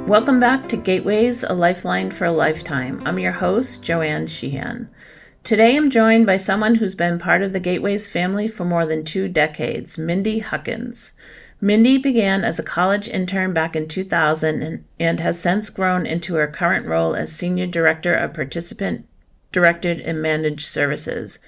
Welcome back to Gateways, a Lifeline for a Lifetime. I'm your host, JoAnn Sheehan. Today I'm joined by someone who's been part of the Gateways family for more than 2 decades, Mindy Huckins. Mindy began as a college intern back in 2000 and has since grown into her current role as Senior Director of Participant-Directed and Managed Services.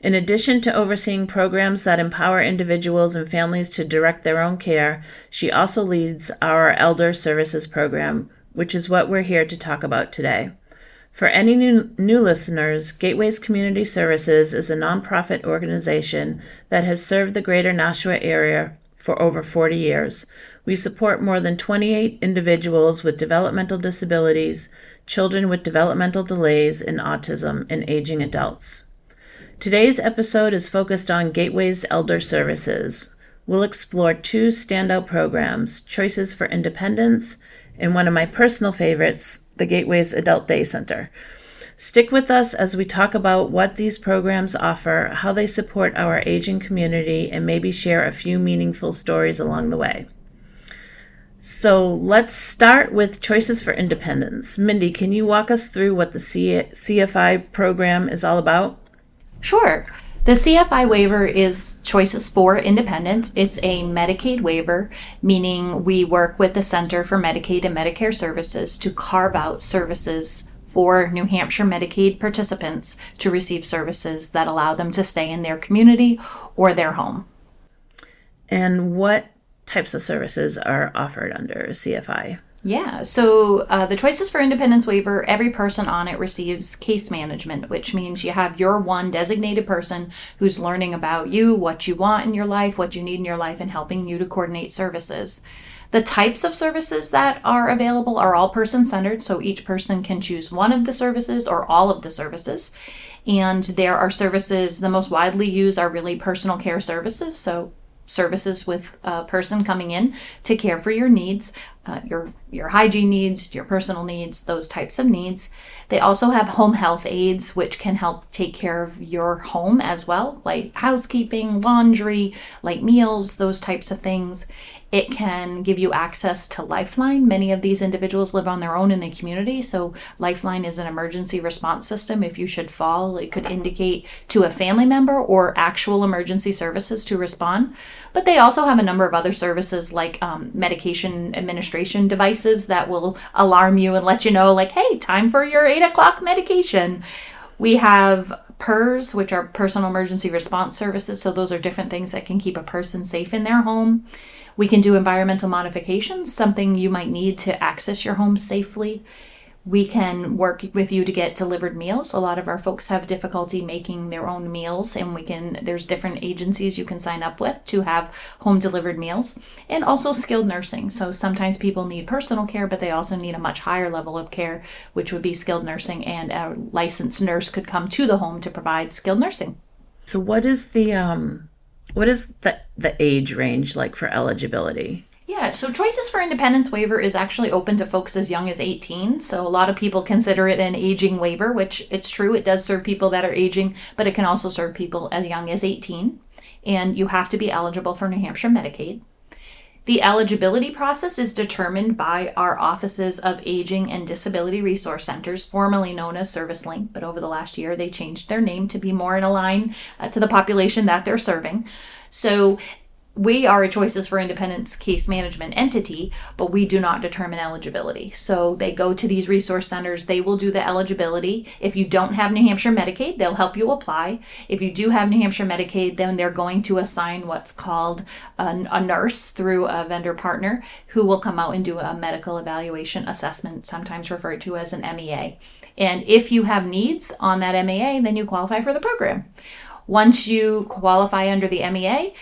In addition to overseeing programs that empower individuals and families to direct their own care, she also leads our Elder Services program, which is what we're here to talk about today. For any new listeners, Gateways Community Services is a nonprofit organization that has served the greater Nashua area for over 40 years. We support more than 28 individuals with developmental disabilities, children with developmental delays, and autism, and aging adults. Today's episode is focused on Gateways Elder Services. We'll explore 2 standout programs, Choices for Independence, and one of my personal favorites, the Gateways Adult Day Center. Stick with us as we talk about what these programs offer, how they support our aging community, and maybe share a few meaningful stories along the way. So let's start with Choices for Independence. Mindy, can you walk us through what the CFI program is all about? Sure. The CFI waiver is Choices for Independence. It's a Medicaid waiver, meaning we work with the Center for Medicaid and Medicare Services to carve out services for New Hampshire Medicaid participants to receive services that allow them to stay in their community or their home. And what types of services are offered under CFI? Yeah, so the Choices for Independence waiver, every person on it receives case management, which means you have your one designated person who's learning about you, what you want in your life, what you need in your life, and helping you to coordinate services. The types of services that are available are all person-centered, so each person can choose one of the services or all of the services. And there are services, the most widely used are really personal care services, so services with a person coming in to care for your needs, your hygiene needs, your personal needs, those types of needs. They also have home health aides, which can help take care of your home as well, like housekeeping, laundry, like meals, those types of things. It can give you access to Lifeline. Many of these individuals live on their own in the community, so Lifeline is an emergency response system. If you should fall, it could indicate to a family member or actual emergency services to respond. But they also have a number of other services like medication administration devices that will alarm you and let you know, like, hey, time for your 8 o'clock medication. We have PERS, which are personal emergency response services, so those are different things that can keep a person safe in their home. We can do environmental modifications, something you might need to access your home safely. We can work with you to get delivered meals. A lot of our folks have difficulty making their own meals, and there's different agencies you can sign up with to have home delivered meals. And also skilled nursing. So sometimes people need personal care, but they also need a much higher level of care, which would be skilled nursing, and a licensed nurse could come to the home to provide skilled nursing. So what is the age range like for eligibility? Yeah, so Choices for Independence waiver is actually open to folks as young as 18. So a lot of people consider it an aging waiver, which it's true. It does serve people that are aging, but it can also serve people as young as 18. And you have to be eligible for New Hampshire Medicaid. The eligibility process is determined by our Offices of Aging and Disability Resource Centers, formerly known as ServiceLink, but over the last year they changed their name to be more in line to the population that they're serving. So we are a Choices for Independence case management entity, but we do not determine eligibility. So they go to these resource centers, they will do the eligibility. If you don't have New Hampshire Medicaid, they'll help you apply. If you do have New Hampshire Medicaid, then they're going to assign what's called a nurse through a vendor partner who will come out and do a medical evaluation assessment, sometimes referred to as an MEA. And if you have needs on that MEA, then you qualify for the program. Once you qualify under the MEA,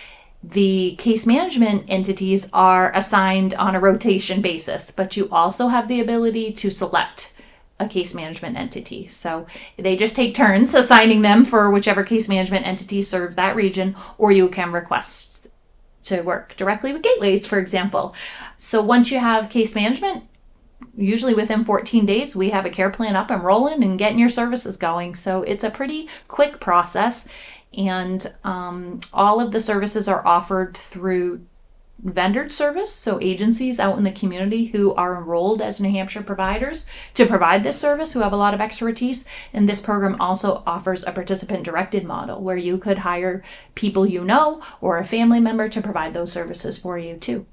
the case management entities are assigned on a rotation basis, but you also have the ability to select a case management entity. So they just take turns assigning them for whichever case management entity serves that region, or you can request to work directly with Gateways, for example. So once you have case management, usually within 14 days, we have a care plan up and rolling and getting your services going. So it's a pretty quick process. And all of the services are offered through vendored service, so agencies out in the community who are enrolled as New Hampshire providers to provide this service, who have a lot of expertise. And this program also offers a participant-directed model where you could hire people you know or a family member to provide those services for you too.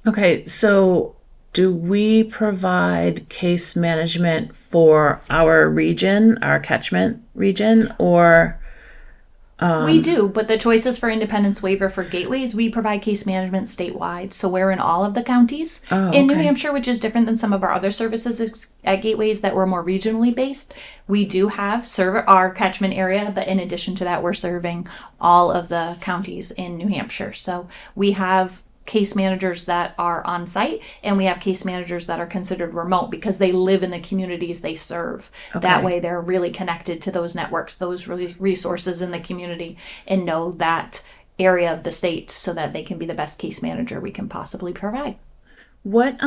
Okay, so do we provide case management for our region, our catchment region, or... We do, but the Choices for Independence waiver for gateways, we provide case management statewide. So we're in all of the counties in New Hampshire, which is different than some of our other services at gateways that were more regionally based. We do serve our catchment area, but in addition to that, we're serving all of the counties in New Hampshire. So we have case managers that are on site, and we have case managers that are considered remote because they live in the communities they serve. Okay. That way they're really connected to those networks, those resources in the community, and know that area of the state so that they can be the best case manager we can possibly provide. What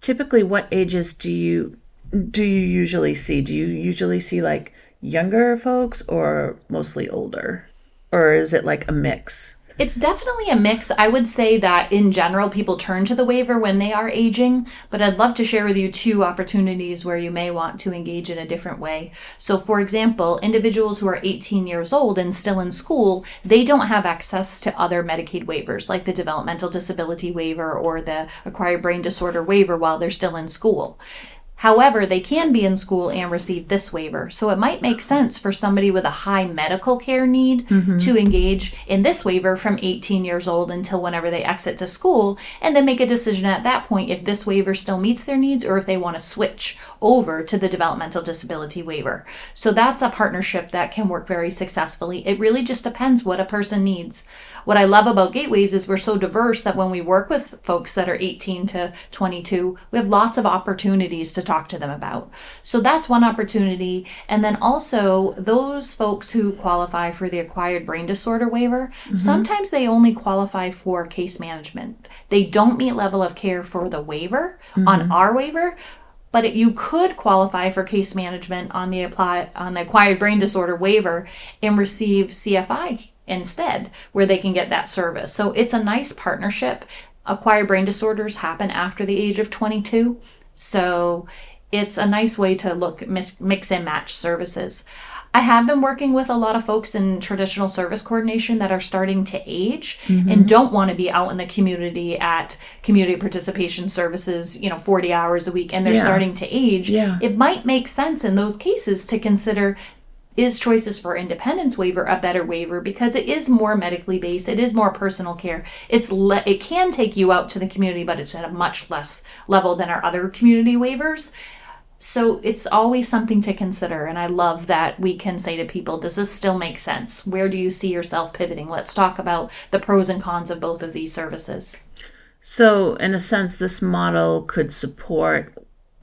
typically what ages do you usually see? Do you usually see like younger folks or mostly older? Or is it like a mix? It's definitely a mix. I would say that in general, people turn to the waiver when they are aging, but I'd love to share with you 2 opportunities where you may want to engage in a different way. So for example, individuals who are 18 years old and still in school, they don't have access to other Medicaid waivers like the developmental disability waiver or the acquired brain disorder waiver while they're still in school. However, they can be in school and receive this waiver. So it might make sense for somebody with a high medical care need to engage in this waiver from 18 years old until whenever they exit to school, and then make a decision at that point if this waiver still meets their needs or if they want to switch over to the developmental disability waiver. So that's a partnership that can work very successfully. It really just depends what a person needs. What I love about Gateways is we're so diverse that when we work with folks that are 18 to 22, we have lots of opportunities to talk to them about. So that's one opportunity. And then also those folks who qualify for the acquired brain disorder waiver, sometimes they only qualify for case management. They don't meet level of care for the waiver on our waiver, but you could qualify for case management on the acquired brain disorder waiver and receive CFI instead, where they can get that service. So it's a nice partnership. Acquired brain disorders happen after the age of 22. So it's a nice way to mix and match services. I have been working with a lot of folks in traditional service coordination that are starting to age and don't want to be out in the community at community participation services, 40 hours a week, and they're starting to age. It might make sense in those cases to consider, is Choices for Independence waiver a better waiver because it is more medically based, it is more personal care. It can take you out to the community, but it's at a much less level than our other community waivers. So it's always something to consider. And I love that we can say to people, does this still make sense? Where do you see yourself pivoting? Let's talk about the pros and cons of both of these services. So in a sense, this model could support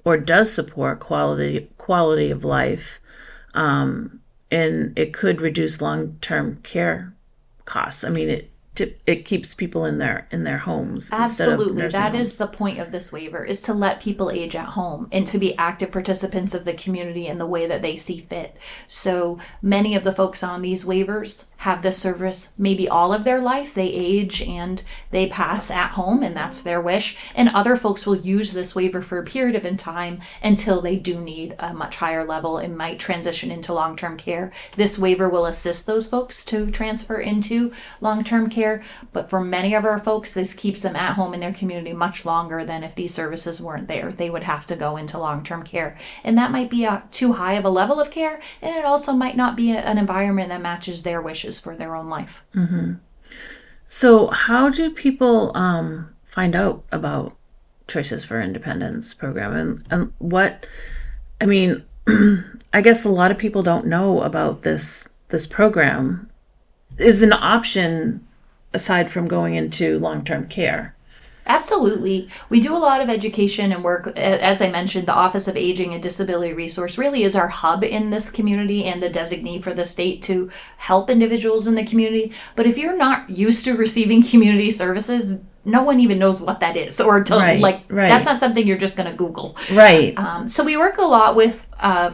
or does support quality of life, and it could reduce long-term care costs. I mean, it keeps people in their homes. Absolutely. That homes. is the point of this waiver, is to let people age at home and to be active participants of the community in the way that they see fit. So many of the folks on these waivers have this service maybe all of their life. They age and they pass at home, and that's their wish. And other folks will use this waiver for a period of time until they do need a much higher level and might transition into long-term care. This waiver will assist those folks to transfer into long-term care. But for many of our folks, this keeps them at home in their community much longer than if these services weren't there. They would have to go into long-term care. And that might be too high of a level of care, and it also might not be an environment that matches their wishes for their own life. So how do people find out about Choices for Independence program? And what, I mean, I guess a lot of people don't know about this program is an option aside from going into long-term care. Absolutely. We do a lot of education and work. As I mentioned, the Office of Aging and Disability Resource really is our hub in this community and the designee for the state to help individuals in the community. But if you're not used to receiving community services, no one even knows what that is, or that's not something you're just going to Google. Right. So we work a lot with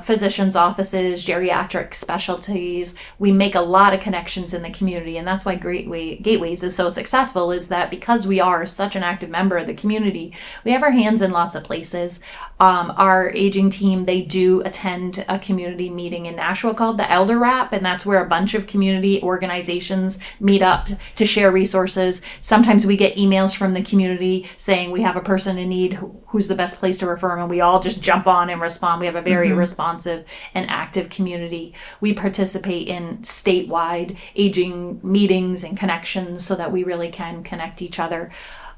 physicians' offices, geriatric specialties. We make a lot of connections in the community, and that's why Gateways is so successful, is that because we are such an active member of the community, we have our hands in lots of places. Our aging team, they do attend a community meeting in Nashua called the Elder Wrap, and that's where a bunch of community organizations meet up to share resources. Sometimes we get emails from the community saying we have a person in need, who's the best place to refer them, and we all just jump on and respond. We have a very responsive and active community. We participate in statewide aging meetings and connections so that we really can connect each other.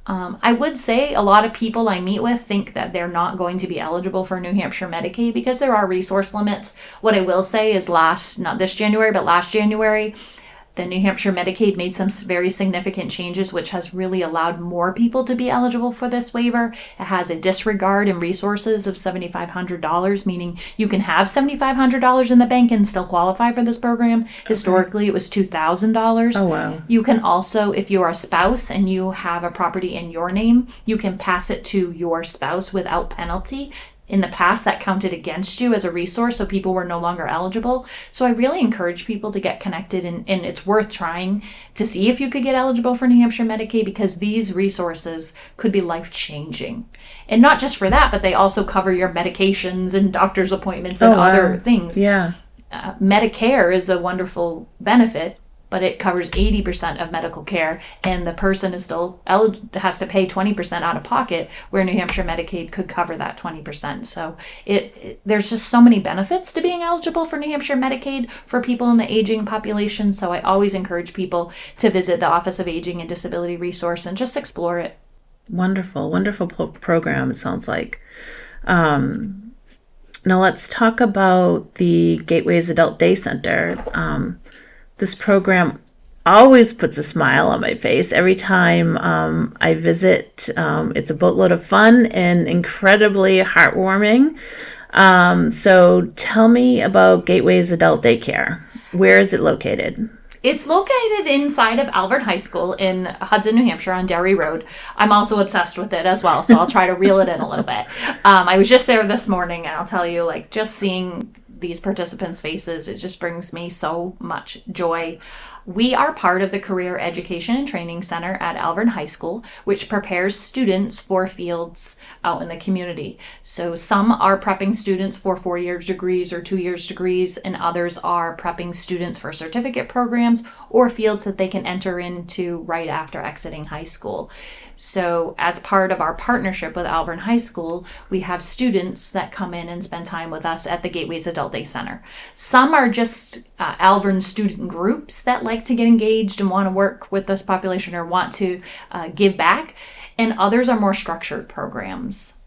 I would say a lot of people I meet with think that they're not going to be eligible for New Hampshire Medicaid because there are resource limits. What I will say is not this January, but last January, the New Hampshire Medicaid made some very significant changes, which has really allowed more people to be eligible for this waiver. It has a disregard in resources of $7,500, meaning you can have $7,500 in the bank and still qualify for this program. Okay. Historically, it was $2,000. Oh, wow. You can also, if you're a spouse and you have a property in your name, you can pass it to your spouse without penalty. In the past, that counted against you as a resource, so people were no longer eligible. So I really encourage people to get connected, and it's worth trying to see if you could get eligible for New Hampshire Medicaid, because these resources could be life-changing. And not just for that, but they also cover your medications and doctor's appointments and other things. Yeah. Medicare is a wonderful benefit, but it covers 80% of medical care, and the person is still has to pay 20% out of pocket, where New Hampshire Medicaid could cover that 20%. So there's just so many benefits to being eligible for New Hampshire Medicaid for people in the aging population. So I always encourage people to visit the Office of Aging and Disability Resource and just explore it. Wonderful, wonderful program, it sounds like. Now let's talk about the Gateways Adult Day Center. This program always puts a smile on my face every time I visit. It's a boatload of fun and incredibly heartwarming. So tell me about Gateways Adult Daycare. Where is it located? It's located inside of Alvern High School in Hudson, New Hampshire on Derry Road. I'm also obsessed with it as well, so I'll try to reel it in a little bit. I was just there this morning, and I'll tell you, just seeing these participants' faces, it just brings me so much joy. We are part of the Career Education and Training Center at Alvern High School, which prepares students for fields out in the community. So some are prepping students for 4-year degrees or 2-year degrees, and others are prepping students for certificate programs or fields that they can enter into right after exiting high school. So as part of our partnership with Alvern High School, we have students that come in and spend time with us at the Gateways Adult Day Center. Some are just Alvern student groups that like to get engaged and want to work with this population or want to give back, and others are more structured programs.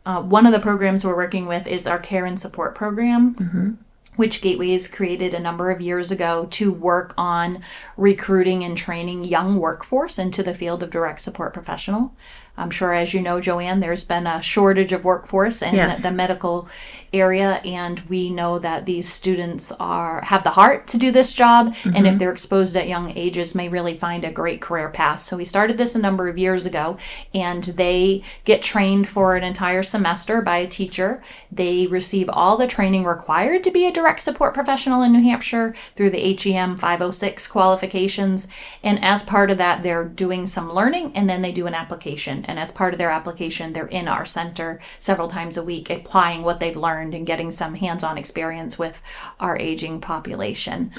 One of the programs we're working with is our Care and Support program, which Gateways created a number of years ago to work on recruiting and training young workforce into the field of direct support professional. I'm sure, as you know, JoAnn, there's been a shortage of workforce in the medical area, and we know that these students have the heart to do this job, and if they're exposed at young ages, may really find a great career path. So we started this a number of years ago, and they get trained for an entire semester by a teacher. They receive all the training required to be a direct support professional in New Hampshire through the HEM 506 qualifications, and as part of that, they're doing some learning, and then they do an application. And as part of their application, they're in our center several times a week, applying what they've learned and getting some hands-on experience with our aging population.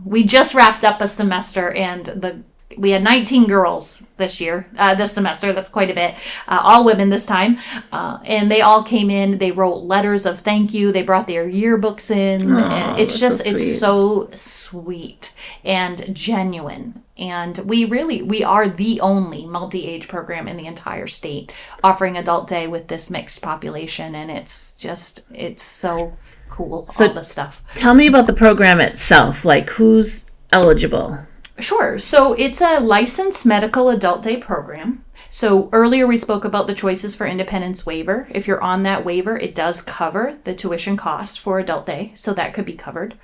We just wrapped up a semester, and we had 19 girls this semester. That's quite a bit. All women this time. And they all came in. They wrote letters of thank you. They brought their yearbooks in. And it's so sweet and genuine. And we are the only multi-age program in the entire state offering adult day with this mixed population. And it's so cool, all this stuff. Tell me about the program itself. Who's eligible? Sure. So it's a licensed medical adult day program. So earlier we spoke about the Choices for Independence waiver. If you're on that waiver, it does cover the tuition cost for adult day. So that could be covered.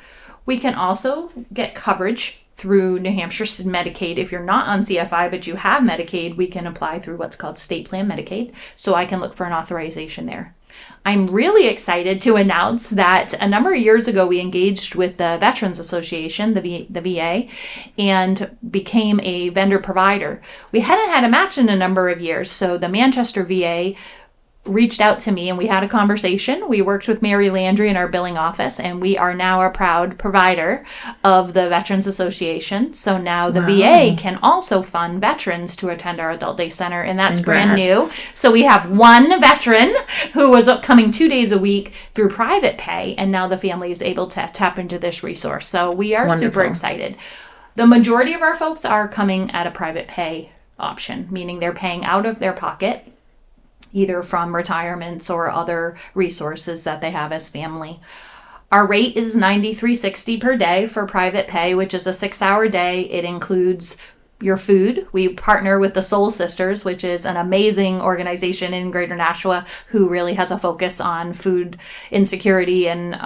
We can also get coverage through New Hampshire Medicaid. If you're not on CFI, but you have Medicaid, we can apply through what's called State Plan Medicaid. So I can look for an authorization there. I'm really excited to announce that a number of years ago, we engaged with the Veterans Association, the VA, and became a vendor provider. We hadn't had a match in a number of years, so the Manchester VA reached out to me and we had a conversation. We worked with Mary Landry in our billing office, and we are now a proud provider of the Veterans Association. So now the VA can also fund veterans to attend our adult day center, and that's brand new. So we have one veteran who was coming 2 days a week through private pay, and now the family is able to tap into this resource. So we are super excited. The majority of our folks are coming at a private pay option, meaning they're paying out of their pocket, either from retirements or other resources that they have as family. Our rate is $93.60 per day for private pay, which is a 6-hour day. It includes your food. We partner with the Soul Sisters, which is an amazing organization in Greater Nashua who really has a focus on food insecurity and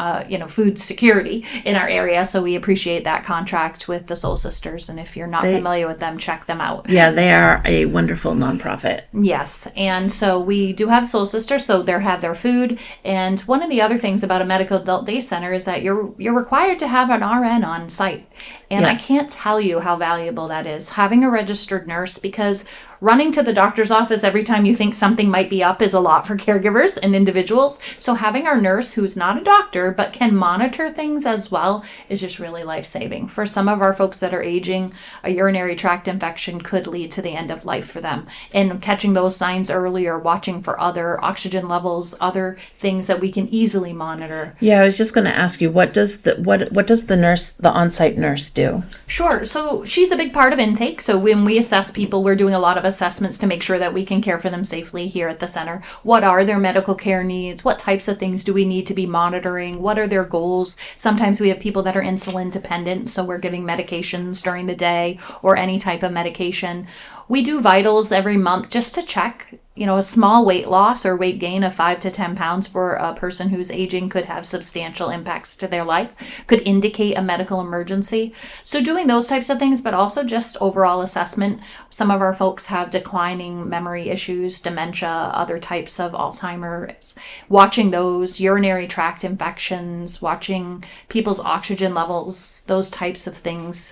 food security in our area. So we appreciate that contract with the Soul Sisters. And if you're not familiar with them, check them out. Yeah, they are a wonderful nonprofit. Yes. And so we do have Soul Sisters, so they have their food. And one of the other things about a medical adult day center is that you're required to have an RN on site. And I can't tell you how valuable that is, having a registered nurse, because running to the doctor's office every time you think something might be up is a lot for caregivers and individuals. So having our nurse, who's not a doctor but can monitor things as well, is just really life-saving. For some of our folks that are aging, a urinary tract infection could lead to the end of life for them. And catching those signs early, or watching for other oxygen levels, other things that we can easily monitor. Yeah, I was just going to ask you, what does the nurse, the on-site nurse, do? Sure. So she's a big part of intake. So when we assess people, we're doing a lot of assessments to make sure that we can care for them safely here at the center. What are their medical care needs? What types of things do we need to be monitoring? What are their goals? Sometimes we have people that are insulin dependent, so we're giving medications during the day or any type of medication. We do vitals every month just to check. A small weight loss or weight gain of 5 to 10 pounds for a person who's aging could have substantial impacts to their life, could indicate a medical emergency. So doing those types of things, but also just overall assessment. Some of our folks have declining memory issues, dementia, other types of Alzheimer's. Watching those, urinary tract infections, watching people's oxygen levels, those types of things,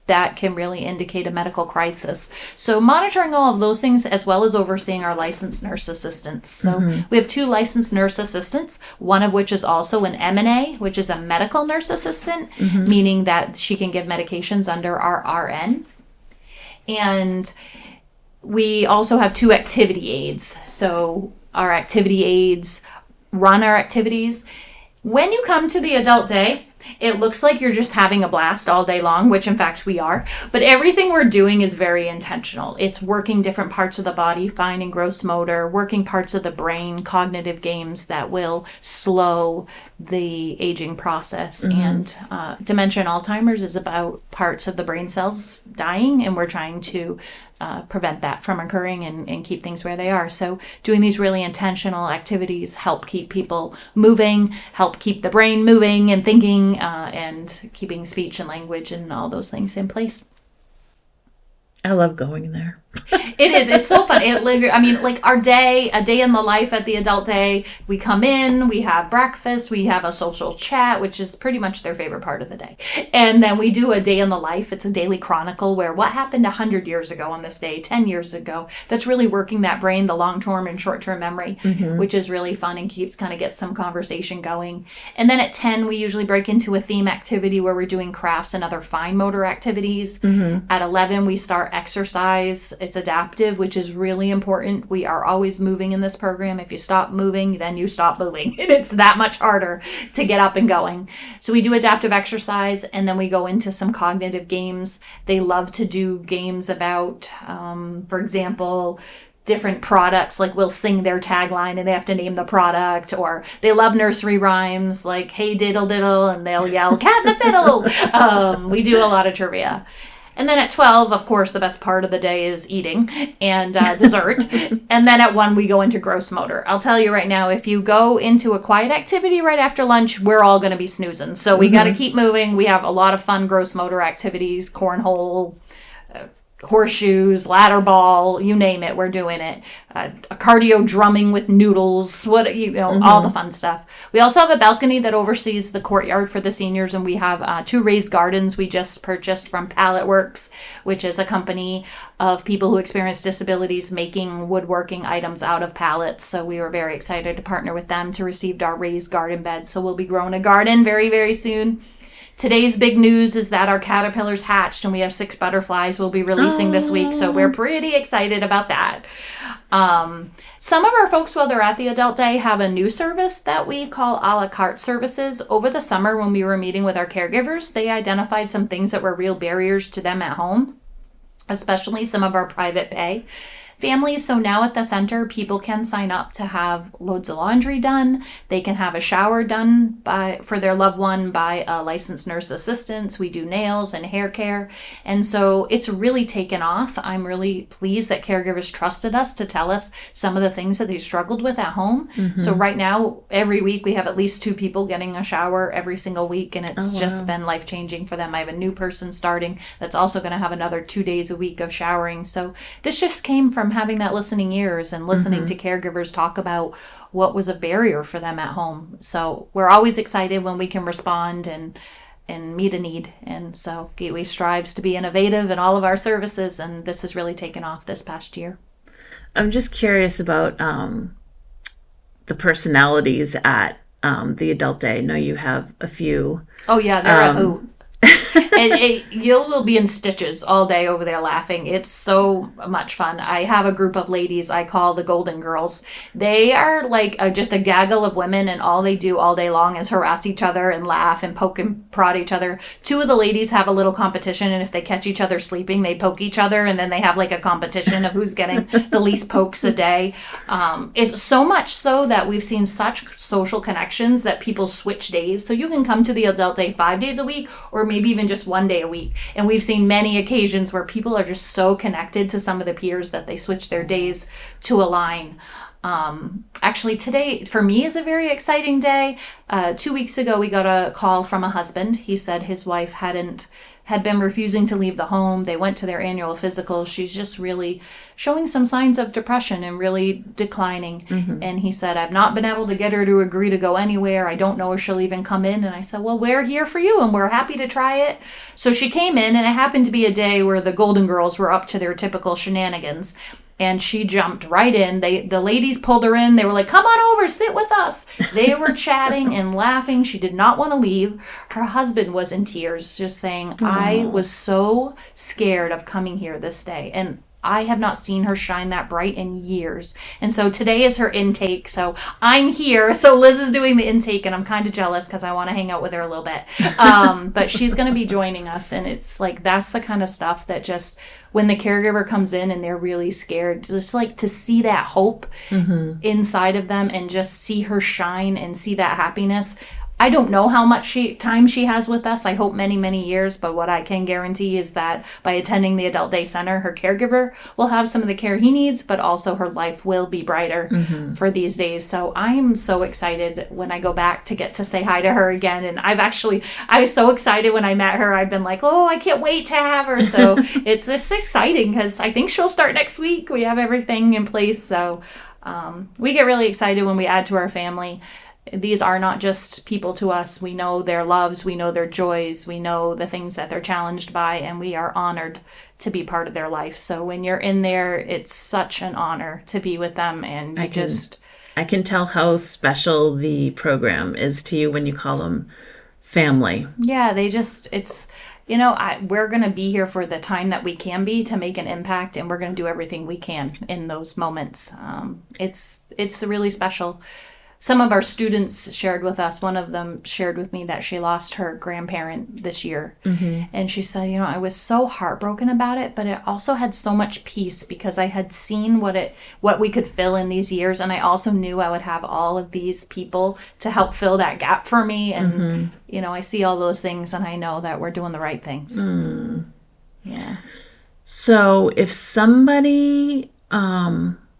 that can really indicate a medical crisis. So monitoring all of those things, as well as overseeing our licensed nurse assistants. So we have 2 licensed nurse assistants, one of which is also an MNA, which is a medical nurse assistant, meaning that she can give medications under our RN. And we also have 2 activity aides. So our activity aides run our activities. When you come to the adult day, it looks like you're just having a blast all day long, which in fact we are. But everything we're doing is very intentional. It's working different parts of the body, fine and gross motor, working parts of the brain, cognitive games that will slow the aging process. And dementia and Alzheimer's is about parts of the brain cells dying, and we're trying to prevent that from occurring and keep things where they are. So doing these really intentional activities help keep people moving, help keep the brain moving and thinking, and keeping speech and language and all those things in place. I love going there. It is. It's so fun. A day in the life at the adult day, we come in, we have breakfast, we have a social chat, which is pretty much their favorite part of the day. And then we do a day in the life. It's a daily chronicle where what happened 100 years ago on this day, 10 years ago. That's really working that brain, the long-term and short-term memory, which is really fun and gets some conversation going. And then at 10, we usually break into a theme activity where we're doing crafts and other fine motor activities. At 11, we start exercise. It's adaptive, which is really important. We are always moving in this program. If you stop moving, then you stop moving. And it's that much harder to get up and going. So we do adaptive exercise, and then we go into some cognitive games. They love to do games about, for example, different products, like we'll sing their tagline and they have to name the product, or they love nursery rhymes like hey diddle diddle, and they'll yell cat in the fiddle. We do a lot of trivia. And then at 12, of course, the best part of the day is eating and dessert. And then at 1, we go into gross motor. I'll tell you right now, if you go into a quiet activity right after lunch, we're all going to be snoozing. So we got to keep moving. We have a lot of fun gross motor activities, cornhole, horseshoes, ladder ball, you name it, we're doing it. A cardio drumming with noodles, all the fun stuff. We also have a balcony that oversees the courtyard for the seniors, and we have 2 raised gardens we just purchased from Pallet Works, which is a company of people who experience disabilities making woodworking items out of pallets. So we were very excited to partner with them to receive our raised garden bed. So we'll be growing a garden very, very soon. Today's big news is that our caterpillars hatched and we have 6 butterflies we'll be releasing this week. So we're pretty excited about that. Some of our folks, while they're at the Adult Day, have a new service that we call a la carte services. Over the summer, when we were meeting with our caregivers, they identified some things that were real barriers to them at home, especially some of our private pay families. So now at the center, people can sign up to have loads of laundry done. They can have a shower done for their loved one by a licensed nurse assistant. We do nails and hair care. And so it's really taken off. I'm really pleased that caregivers trusted us to tell us some of the things that they struggled with at home. So right now, every week we have at least 2 people getting a shower every single week, and it's just been life-changing for them. I have a new person starting that's also going to have another 2 days a week of showering. So this just came from having that listening ears and listening to caregivers talk about what was a barrier for them at home. So we're always excited when we can respond and meet a need. And so Gateway strives to be innovative in all of our services, and this has really taken off this past year. I'm just curious about the personalities at the Adult Day. I know you have a few. Oh yeah, they're a hoot. You'll be in stitches all day over there laughing. It's so much fun. I have a group of ladies I call the Golden Girls. They are like just a gaggle of women, and all they do all day long is harass each other and laugh and poke and prod each other. 2 of the ladies have a little competition, and if they catch each other sleeping, they poke each other, and then they have like a competition of who's getting the least pokes a day. It's so much so that we've seen such social connections that people switch days. So you can come to the Adult Day 5 days a week, or maybe even just 1 day a week. And we've seen many occasions where people are just so connected to some of the peers that they switch their days to align. Actually, today for me is a very exciting day. 2 weeks ago, we got a call from a husband. He said his wife had been refusing to leave the home. They went to their annual physical. She's just really showing some signs of depression and really declining. And he said, I've not been able to get her to agree to go anywhere. I don't know if she'll even come in. And I said, well, we're here for you and we're happy to try it. So she came in, and it happened to be a day where the Golden Girls were up to their typical shenanigans. And she jumped right in. The ladies pulled her in. They were like, come on over, sit with us. They were chatting and laughing. She did not want to leave. Her husband was in tears, just saying, I was so scared of coming here this day. And I have not seen her shine that bright in years. And so today is her intake. So I'm here. So Liz is doing the intake, and I'm kind of jealous because I want to hang out with her a little bit. But she's going to be joining us. And it's like, that's the kind of stuff that just, when the caregiver comes in and they're really scared, just like to see that hope inside of them and just see her shine and see that happiness. I don't know how much time she has with us. I hope many, many years. But what I can guarantee is that by attending the Adult Day Center, her caregiver will have some of the care he needs, but also her life will be brighter for these days. So I'm so excited when I go back to get to say hi to her again. And I was so excited when I met her. I've been like, oh, I can't wait to have her. So it's just exciting because I think she'll start next week. We have everything in place. So we get really excited when we add to our family. These are not just people to us. We know their loves, we know their joys, we know the things that they're challenged by, and we are honored to be part of their life. So when you're in there, it's such an honor to be with them, and I can tell how special the program is to you when you call them family. Yeah, we're going to be here for the time that we can be to make an impact, and we're going to do everything we can in those moments. It's really special. Some of our students shared with us, one of them shared with me that she lost her grandparent this year. And she said, I was so heartbroken about it, but it also had so much peace because I had seen what we could fill in these years. And I also knew I would have all of these people to help fill that gap for me. And, I see all those things and I know that we're doing the right things. Yeah. So if somebody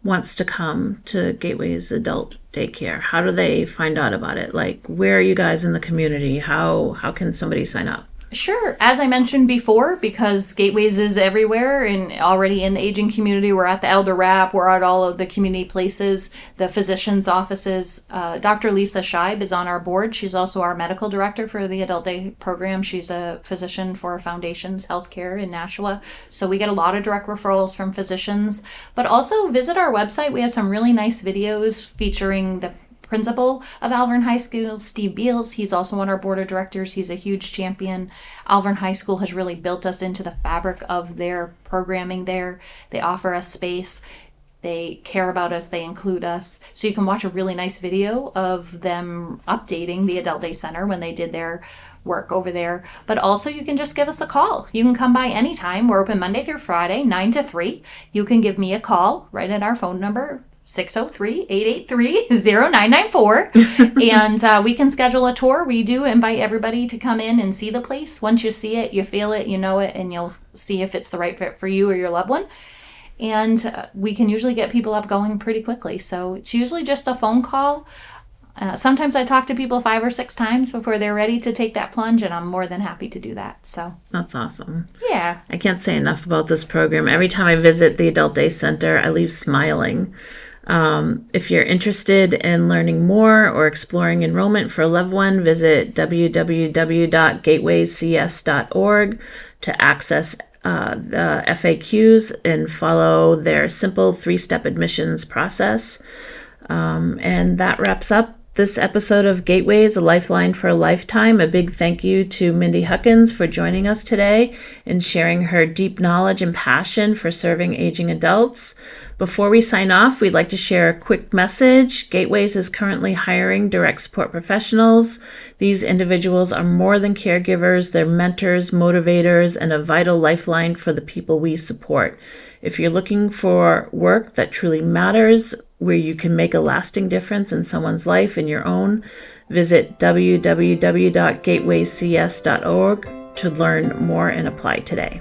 wants to come to Gateway's adult daycare, how do they find out about it? Like, where are you guys in the community? How can somebody sign up? Sure. As I mentioned before, because Gateways is everywhere and already in the aging community, we're at the Elder Wrap, we're at all of the community places, the physicians' offices. Dr. Lisa Scheib is on our board. She's also our medical director for the Adult Day program. She's a physician for Foundations Healthcare in Nashua. So we get a lot of direct referrals from physicians. But also visit our website. We have some really nice videos featuring the principal of Alvern High School, Steve Beals. He's also on our board of directors. He's a huge champion. Alvern High School has really built us into the fabric of their programming there. They offer us space. They care about us. They include us. So you can watch a really nice video of them updating the Adult Day Center when they did their work over there. But also you can just give us a call. You can come by anytime. We're open Monday through Friday, 9 to 3. You can give me a call right at our phone number, 603-883-0994. And we can schedule a tour. We do invite everybody to come in and see the place. Once you see it, you feel it, you know it, and you'll see if it's the right fit for you or your loved one. And we can usually get people up going pretty quickly. So it's usually just a phone call. Sometimes I talk to people 5 or 6 times before they're ready to take that plunge, and I'm more than happy to do that. So that's awesome. Yeah. I can't say enough about this program. Every time I visit the Adult Day Center, I leave smiling. If you're interested in learning more or exploring enrollment for a loved one, visit www.gatewaycs.org to access the FAQs and follow their simple 3-step admissions process. And that wraps up this episode of Gateways, a Lifeline for a Lifetime. A big thank you to Mindy Huckins for joining us today and sharing her deep knowledge and passion for serving aging adults. Before we sign off, we'd like to share a quick message. Gateways is currently hiring direct support professionals. These individuals are more than caregivers. They're mentors, motivators, and a vital lifeline for the people we support. If you're looking for work that truly matters, where you can make a lasting difference in someone's life and your own, visit www.gatewaycs.org to learn more and apply today.